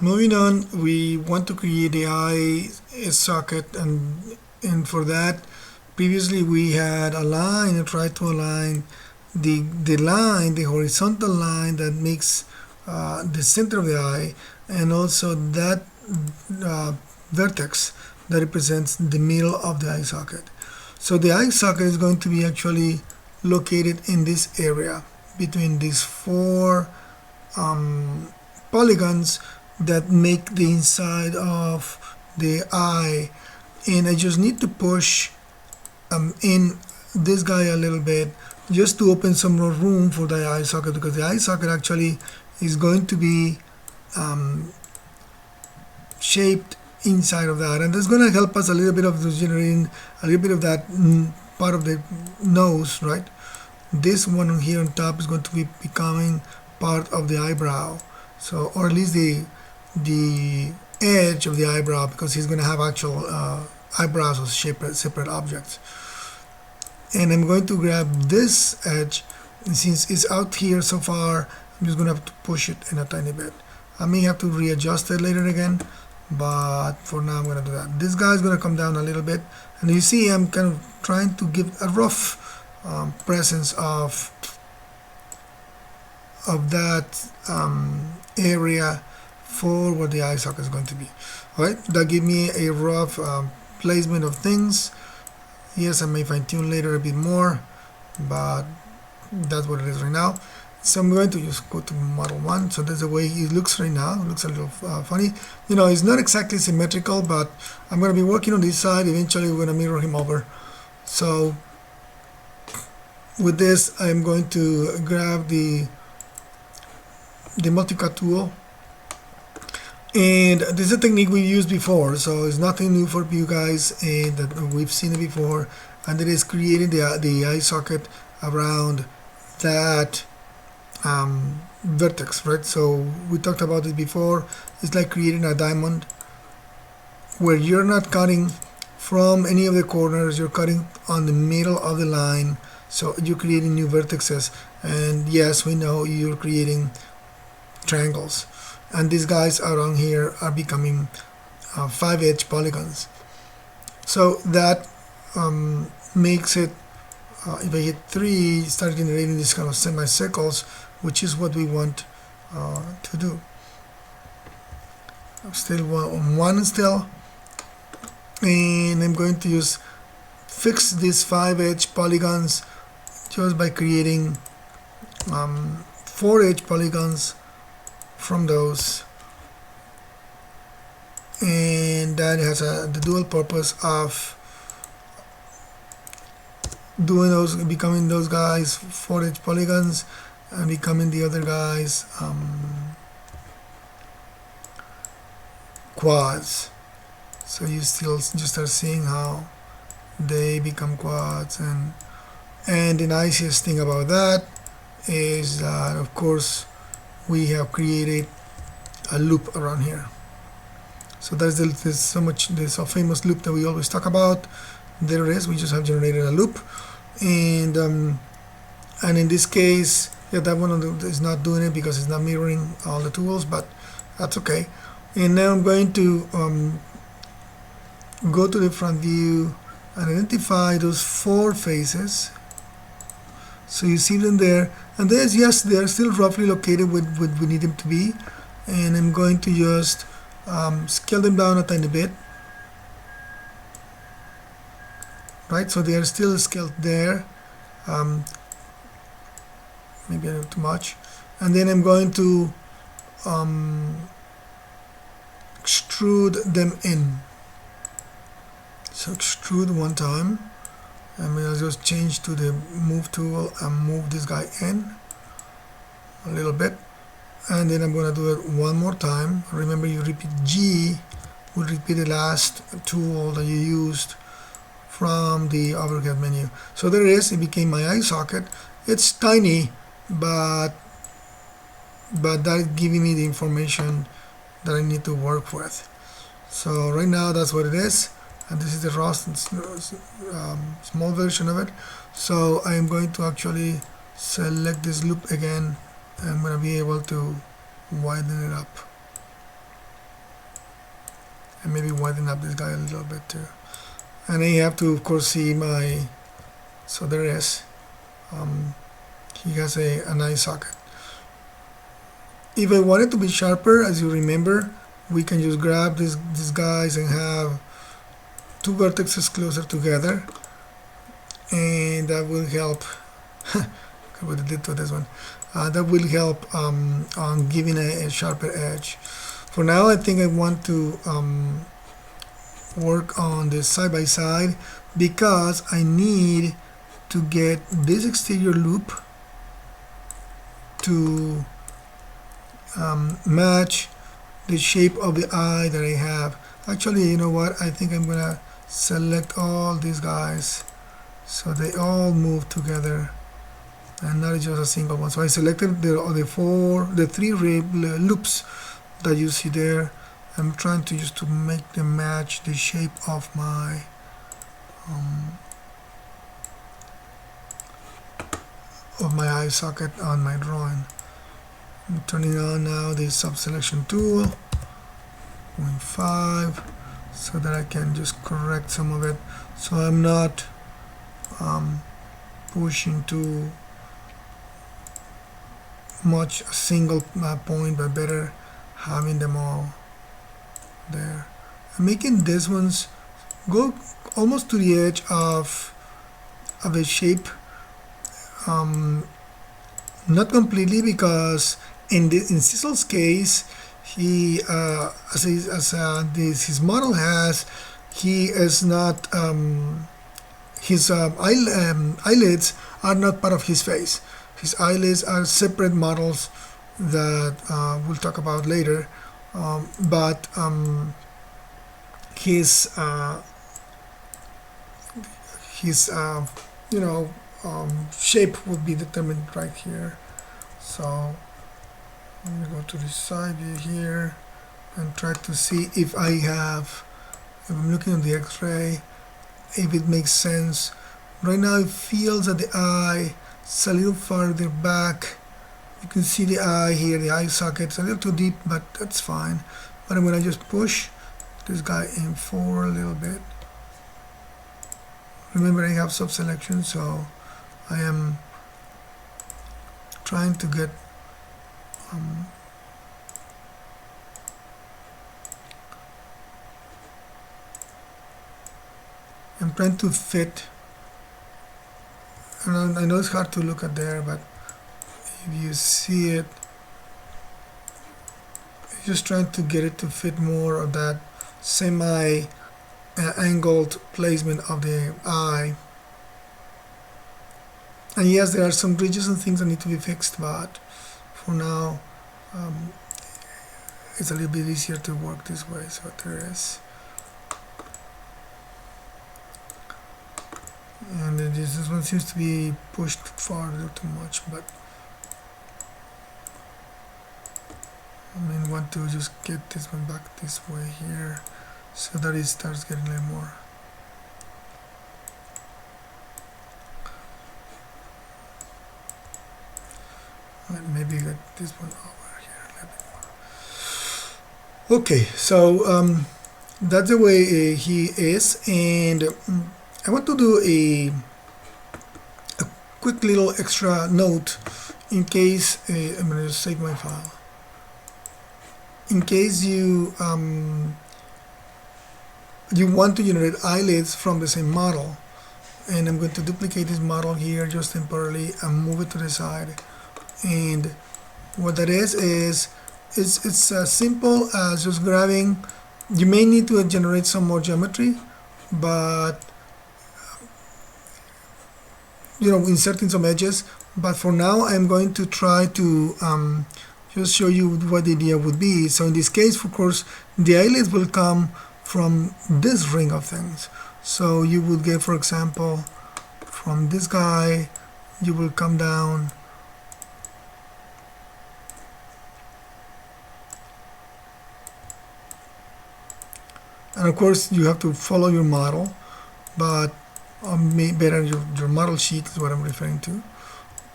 Moving on, we want to create the eye socket, and for that, previously we had a line and tried to align the line, the horizontal line that makes the center of the eye, and also that vertex that represents the middle of the eye socket. So the eye socket is going to be actually located in this area between these four polygons that make the inside of the eye, and I just need to push in this guy a little bit just to open some more room for the eye socket, because the eye socket actually is going to be shaped inside of that, and that's going to help us a little bit of generating a little bit of that part of the nose, right? This one here on top is going to be becoming part of the eyebrow, so, or at least the edge of the eyebrow, because he's going to have actual eyebrows as separate objects. And I'm going to grab this edge, and since it's out here so far, I'm just going to have to push it in a tiny bit. I may have to readjust it later again, but for now I'm going to do that. This guy is going to come down a little bit, and you see I'm kind of trying to give a rough presence of that area for what the eye socket is going to be. Alright, that gave me a rough placement of things. Yes, I may fine tune later a bit more, but that's what it is right now. So I'm going to just go to model 1. So that's the way it looks right now. It looks a little funny. You know, it's not exactly symmetrical, but I'm going to be working on this side. Eventually we're going to mirror him over. So with this, I'm going to grab the multicut tool, and this is a technique we've used before, so it's nothing new for you guys, and that we've seen it before, and it is creating the eye socket around that vertex, right? So we talked about it before. It's like creating a diamond where you're not cutting from any of the corners, you're cutting on the middle of the line, so you're creating new vertices. And yes, we know you're creating triangles, and these guys around here are becoming 5-edge polygons. So that makes it, if I hit 3, start generating these kind of semicircles, which is what we want to do. I'm still on 1 still, and I'm going to use fix these 5-edge polygons just by creating 4-edge polygons from those, and that has the dual purpose of doing those, becoming those guys 4-edge polygons, and becoming the other guys quads. So you still just start seeing how they become quads, and the nicest thing about that is that, of course, we have created a loop around here. So there's this famous loop that we always talk about. There it is. We just have generated a loop, and in this case, yeah, that one is not doing it because it's not mirroring all the tools, but that's okay. And now I'm going to go to the front view and identify those 4 faces. So you see them there, and there's, yes, they're still roughly located where we need them to be, and I'm going to just scale them down a tiny bit, right? So they are still scaled there, maybe a little too much, and then I'm going to extrude them in. So extrude 1 time, and I'll just change to the move tool and move this guy in a little bit, and then I'm going to do it 1 more time. Remember, you repeat G, will repeat the last tool that you used from the overhead menu. So there it is. It became my eye socket. It's tiny, but that is giving me the information that I need to work with. So right now that's what it is, and this is the raw small version of it. So I am going to actually select this loop again, and I'm going to be able to widen it up. and maybe widen up this guy a little bit too. And then you have to of course see my, so there is, he has an eye socket. If I want it to be sharper, as you remember, we can just grab these guys and have two vertices closer together, and that will help. What I did to this one, that will help on giving a sharper edge. For now, I think I want to work on the side by side, because I need to get this exterior loop to match the shape of the eye that I have. Actually, you know what? I think I'm gonna select all these guys so they all move together and not just a single one. So I selected the three loops that you see there. I'm trying to just to make them match the shape of my eye socket on my drawing. I'm turning on now the sub-selection tool, 0.5, so that I can just correct some of it, so I'm not pushing too much a single point, but better having them all there. I'm making these ones go almost to the edge of a shape, not completely, because in Cecil's case, he his model has, he is not his eyelids are not part of his face. His eyelids are separate models that we'll talk about later, but his shape would be determined right here. So let me go to the side view here and try to see if if I'm looking at the X-ray, if it makes sense. Right now it feels that the eye is a little farther back. You can see the eye here, the eye socket's a little too deep, but that's fine. But I'm going to just push this guy in forward a little bit. Remember, I have sub-selection, so I am trying to get I'm trying to fit, and I know it's hard to look at there, but if you see it, just trying to get it to fit more of that semi angled placement of the eye. And yes, there are some ridges and things that need to be fixed, but for now it's a little bit easier to work this way. So there is, and this one seems to be pushed farther too much, but I want to just get this one back this way here, so that it starts getting a little more. And maybe get this one over here a little bit more. Okay, so that's the way he is, and I want to do a quick little extra note in case I'm going to save my file. In case you you want to generate eyelids from the same model, and I'm going to duplicate this model here just temporarily and move it to the side. And what that is it's as simple as just grabbing. You may need to generate some more geometry, but inserting some edges. But for now, I'm going to try to just show you what the idea would be. So in this case, of course, the eyelids will come from this ring of things. So you would get, for example, from this guy, you will come down and of course you have to follow your model, but better your model sheet is what I'm referring to,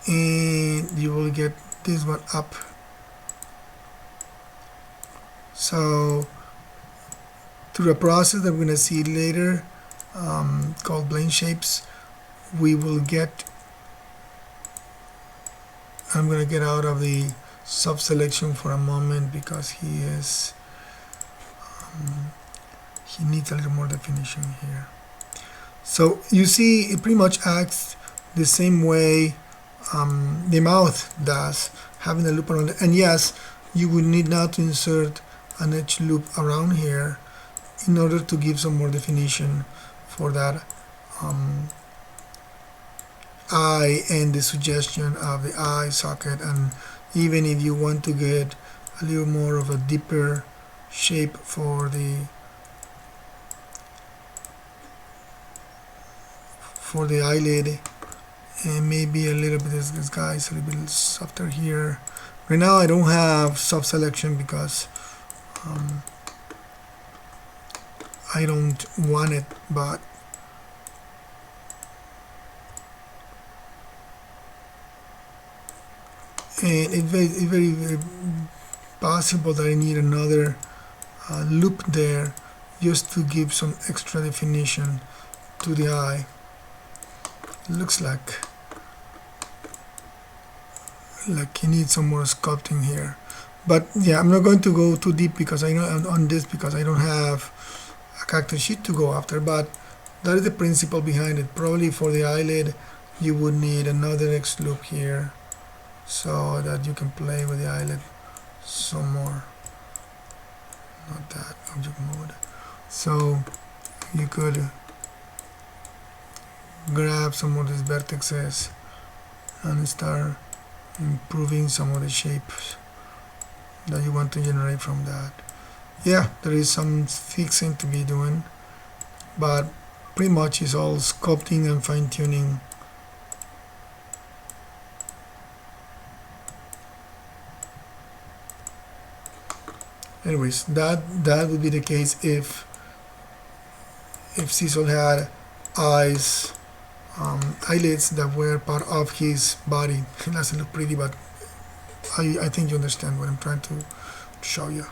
and you will get this one up. So through a process that we're going to see later, called blend shapes, we will get, I'm going to get out of the sub-selection for a moment because he needs a little more definition here. So you see it pretty much acts the same way the mouth does, having a loop around it. And yes, you would need now to insert an edge loop around here in order to give some more definition for that eye and the suggestion of the eye socket. And even if you want to get a little more of a deeper shape for the eyelid, and maybe a little bit, this guy is a little bit softer here. Right now I don't have soft selection because I don't want it, but and it's very possible that I need another loop there just to give some extra definition to the eye. Looks like you need some more sculpting here, but yeah, I'm not going to go too deep because I know on this, because I don't have a character sheet to go after. But that is the principle behind it. Probably for the eyelid you would need another X loop here so that you can play with the eyelid some more. Not that, object mode. So you could grab some of these vertices and start improving some of the shapes that you want to generate from that. Yeah, there is some fixing to be doing, but pretty much it's all sculpting and fine-tuning. Anyways, that would be the case if Cecil had eyes, eyelids that were part of his body. It doesn't look pretty, but I think you understand what I'm trying to show you.